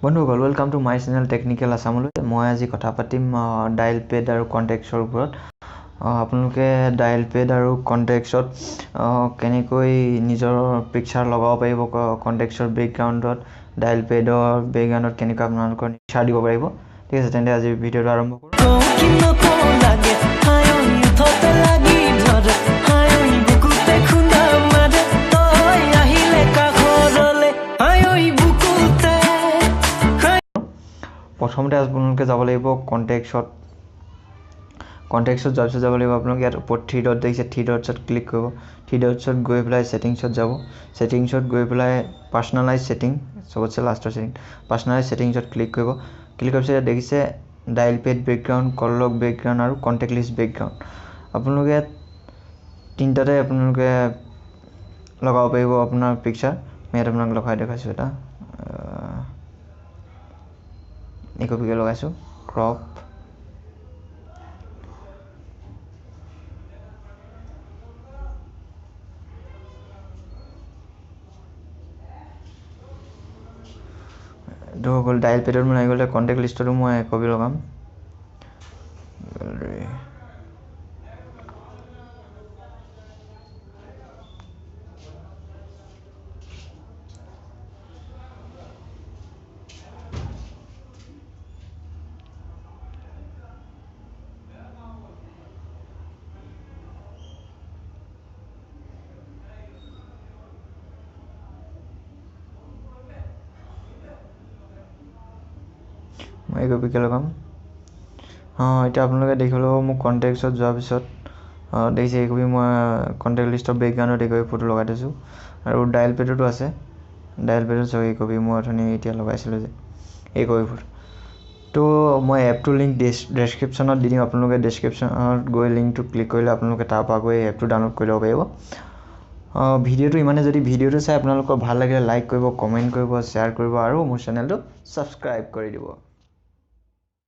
বন্ধুসকল welcome to my channel technical আসামলৈ মই আজি কথা পাতিম ডায়াল পেড আৰু কন্টেক্টছৰ ওপৰত আপোনালোকে ডায়াল পেড আৰু কন্টেক্টছত কেনেকৈ নিজৰ পিকচাৰ লগাব পাৰিব কন্টেক্টছৰ বেকগ্ৰাউণ্ডত ডায়াল পেডৰ বেকগ্ৰাউণ্ডত কেনেকৈ আপোনালোকৰ পিকচাৰ দিব পাৰিব ঠিক আছে তেন্তে আজি ভিডিঅ'টো আৰম্ভ কৰোঁ প্ৰথমতে আপোনালোকে যাব লাগিব কন্টেক্টছত যোৱাৰ পিছত যাব লাগিব আপোনালোকে ইয়াত ওপৰত 3 ডট দেখিছে 3 ডটছত ক্লিক কৰিব 3 ডটছত গৈ পেলাই সেটিংছত যাব সেটিংছত গৈ পেলাই পাৰ্সোনালাইজ সেটিং সবতছে লাষ্টৰ সেটিং পাৰ্সোনালাইজ সেটিংছত ক্লিক কৰিব ক্লিক কৰাৰ পিছত দেখিছে ডায়াল পেড বেকগ্ৰাউণ্ড কল লগ বেকগ্ৰাউণ্ড আৰু কন্টেক্ট লিষ্ট বেকগ্ৰাউণ্ড আপোনালোকে তিনটাতে আপোনালোকে লগাব পাৰিব আপোনাৰ পিকচাৰ মই ইয়াত আপোনাক লগাই দেখাইছোঁ এটা এই কপিকে লগাইছো ক্ৰপ দো গল ডায়াল পেডৰ মই গলে কন্টেক্ট লিষ্টটো মই কপি লগাম মই কপিকে লগাম এতিয়া আপোনালোকে দেখিব মোক কন্টেক্টছত যোৱাৰ পিছত দেখিছে এই কপি মই কন্টেক্ট লিষ্টৰ বেকগ্ৰাউণ্ডত এই কপি ফটো লগাই দিছো আৰু ডায়াল পেডতো আছে ডায়াল পেডত চাই এই কপি মই অথনি এতিয়া লগাইছিলো যে এই কপি ফটো তো মই এপটো লিংক ডেসক্ৰিপচনত দি দিম আপোনালোকে ডেসক্ৰিপচনত গৈ লিংকটো ক্লিক কৰিলে আপোনালোকে তাৰ পৰা গৈ এপটো ডাউনলোড কৰি ল'ব পাৰিব ভিডিঅ'টো ইমানে যদি ভিডিঅ'টো চাই আপোনালোকৰ ভাল লাগিলে লাইক কৰিব কমেন্ট কৰিব শ্বেয়াৰ কৰিব আৰু মোৰ চেনেলটো সাবস্ক্ৰাইব কৰি দিব